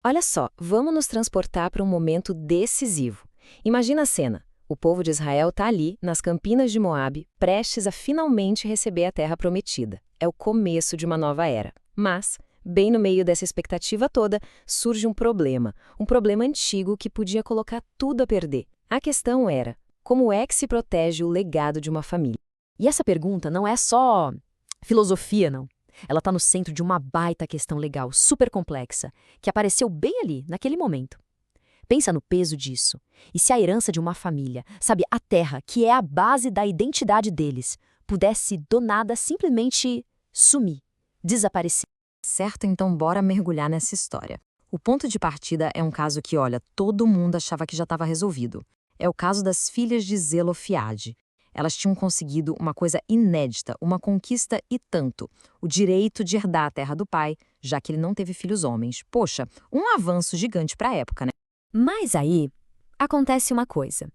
Olha só, vamos nos transportar para um momento decisivo. Imagina a cena. O povo de Israel está ali, nas campinas de Moabe, prestes a finalmente receber a terra prometida. É o começo de uma nova era. Mas, bem no meio dessa expectativa toda, surge um problema antigo que podia colocar tudo a perder. A questão era, como é que se protege o legado de uma família? E essa pergunta não é só filosofia, não. Ela está no centro de uma baita questão legal, super complexa, que apareceu bem ali, naquele momento. Pensa no peso disso. E se a herança de uma família, sabe, a terra, que é a base da identidade deles, pudesse do nada simplesmente sumir, desaparecer? Certo, então bora mergulhar nessa história. O ponto de partida é um caso que, olha, todo mundo achava que já estava resolvido. É o caso das filhas de Zelofiade. Elas tinham conseguido uma coisa inédita, uma conquista e tanto: o direito de herdar a terra do pai, já que ele não teve filhos homens. Poxa, um avanço gigante para a época, né? Mas aí acontece uma coisa.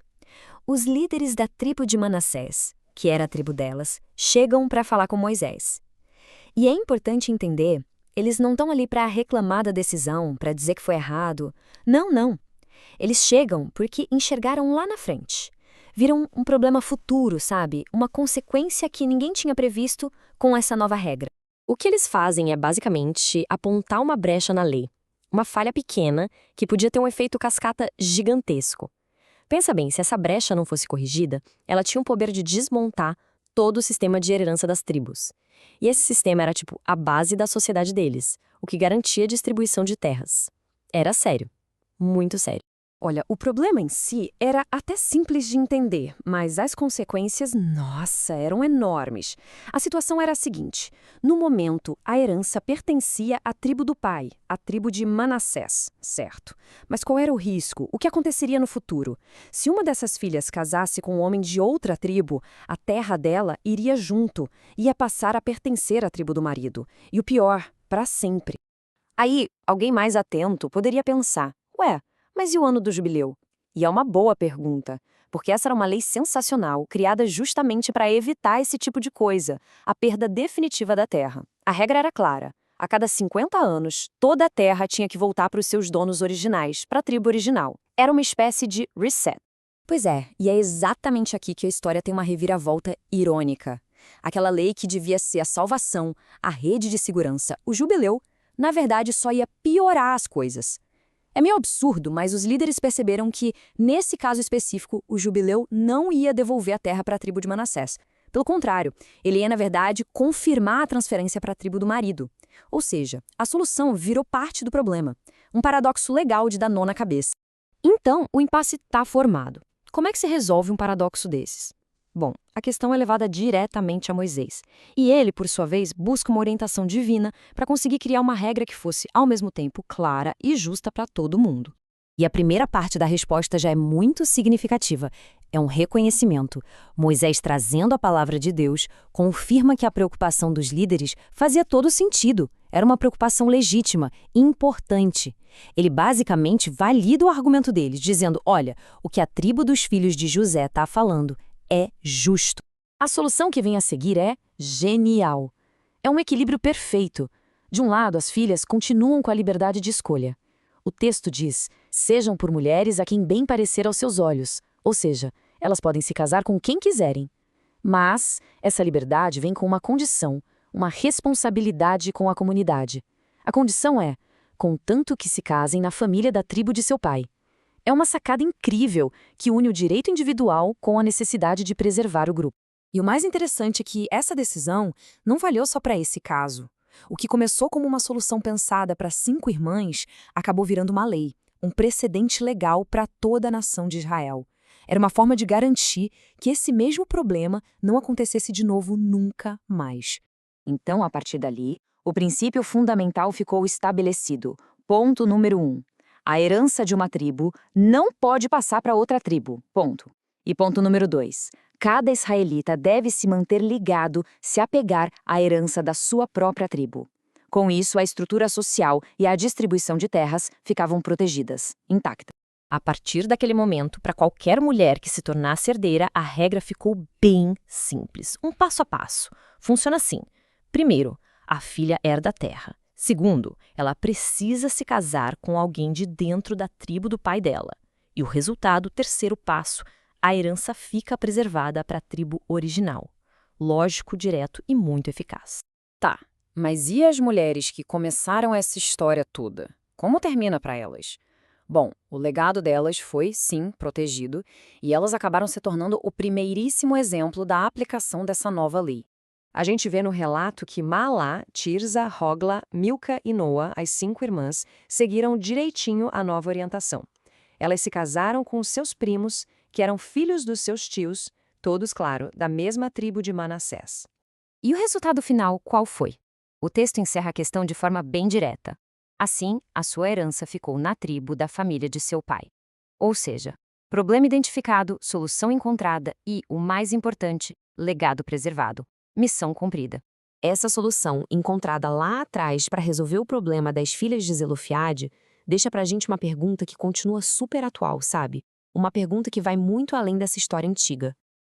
Os líderes da tribo de Manassés, que era a tribo delas, chegam para falar com Moisés. E é importante entender, eles não estão ali para reclamar da decisão, para dizer que foi errado. Não, não. Eles chegam porque enxergaram lá na frente. Viram um problema futuro, sabe? Uma consequência que ninguém tinha previsto com essa nova regra. O que eles fazem é basicamente apontar uma brecha na lei. Uma falha pequena que podia ter um efeito cascata gigantesco. Pensa bem, se essa brecha não fosse corrigida, ela tinha o poder de desmontar todo o sistema de herança das tribos. E esse sistema era tipo a base da sociedade deles, o que garantia a distribuição de terras. Era sério. Muito sério. Olha, o problema em si era até simples de entender, mas as consequências, nossa, eram enormes. A situação era a seguinte: no momento, a herança pertencia à tribo do pai, a tribo de Manassés, certo? Mas qual era o risco? O que aconteceria no futuro? Se uma dessas filhas casasse com um homem de outra tribo, a terra dela iria junto, ia passar a pertencer à tribo do marido. E o pior, para sempre. Aí, alguém mais atento poderia pensar: ué, mas e o ano do jubileu? E é uma boa pergunta, porque essa era uma lei sensacional, criada justamente para evitar esse tipo de coisa, a perda definitiva da terra. A regra era clara: a cada 50 anos, toda a terra tinha que voltar para os seus donos originais, para a tribo original. Era uma espécie de reset. Pois é, e é exatamente aqui que a história tem uma reviravolta irônica. Aquela lei que devia ser a salvação, a rede de segurança, o jubileu, na verdade só ia piorar as coisas. É meio absurdo, mas os líderes perceberam que, nesse caso específico, o jubileu não ia devolver a terra para a tribo de Manassés. Pelo contrário, ele ia, na verdade, confirmar a transferência para a tribo do marido. Ou seja, a solução virou parte do problema. Um paradoxo legal de dar nó na cabeça. Então, o impasse está formado. Como é que se resolve um paradoxo desses? Bom, a questão é levada diretamente a Moisés. E ele, por sua vez, busca uma orientação divina para conseguir criar uma regra que fosse, ao mesmo tempo, clara e justa para todo mundo. E a primeira parte da resposta já é muito significativa. É um reconhecimento. Moisés, trazendo a palavra de Deus, confirma que a preocupação dos líderes fazia todo sentido. Era uma preocupação legítima, importante. Ele basicamente valida o argumento deles, dizendo: olha, o que a tribo dos filhos de José está falando é justo. A solução que vem a seguir é genial. É um equilíbrio perfeito. De um lado, as filhas continuam com a liberdade de escolha. O texto diz: sejam por mulheres a quem bem parecer aos seus olhos, ou seja, elas podem se casar com quem quiserem. Mas essa liberdade vem com uma condição, uma responsabilidade com a comunidade. A condição é, contanto que se casem na família da tribo de seu pai. É uma sacada incrível que une o direito individual com a necessidade de preservar o grupo. E o mais interessante é que essa decisão não valeu só para esse caso. O que começou como uma solução pensada para 5 irmãs acabou virando uma lei, um precedente legal para toda a nação de Israel. Era uma forma de garantir que esse mesmo problema não acontecesse de novo nunca mais. Então, a partir dali, o princípio fundamental ficou estabelecido. Ponto número 1. A herança de uma tribo não pode passar para outra tribo. Ponto. E ponto número 2. Cada israelita deve se manter ligado, se apegar à herança da sua própria tribo. Com isso, a estrutura social e a distribuição de terras ficavam protegidas, intactas. A partir daquele momento, para qualquer mulher que se tornasse herdeira, a regra ficou bem simples, um passo a passo. Funciona assim. Primeiro, a filha herda a terra. Segundo, ela precisa se casar com alguém de dentro da tribo do pai dela. E o resultado, terceiro passo, a herança fica preservada para a tribo original. Lógico, direto e muito eficaz. Tá, mas e as mulheres que começaram essa história toda? Como termina para elas? Bom, o legado delas foi, sim, protegido, e elas acabaram se tornando o primeiríssimo exemplo da aplicação dessa nova lei. A gente vê no relato que Mahlah, Tirza, Hogla, Milca e Noa, as 5 irmãs, seguiram direitinho a nova orientação. Elas se casaram com os seus primos, que eram filhos dos seus tios, todos, claro, da mesma tribo de Manassés. E o resultado final qual foi? O texto encerra a questão de forma bem direta. Assim, a sua herança ficou na tribo da família de seu pai. Ou seja, problema identificado, solução encontrada e, o mais importante, legado preservado. Missão cumprida. Essa solução, encontrada lá atrás para resolver o problema das filhas de Zelofiade, deixa pra gente uma pergunta que continua super atual, sabe? Uma pergunta que vai muito além dessa história antiga.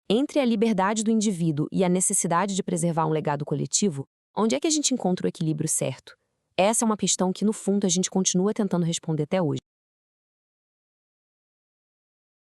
Entre a liberdade do indivíduo e a necessidade de preservar um legado coletivo, onde é que a gente encontra o equilíbrio certo? Essa é uma questão que, no fundo, a gente continua tentando responder até hoje.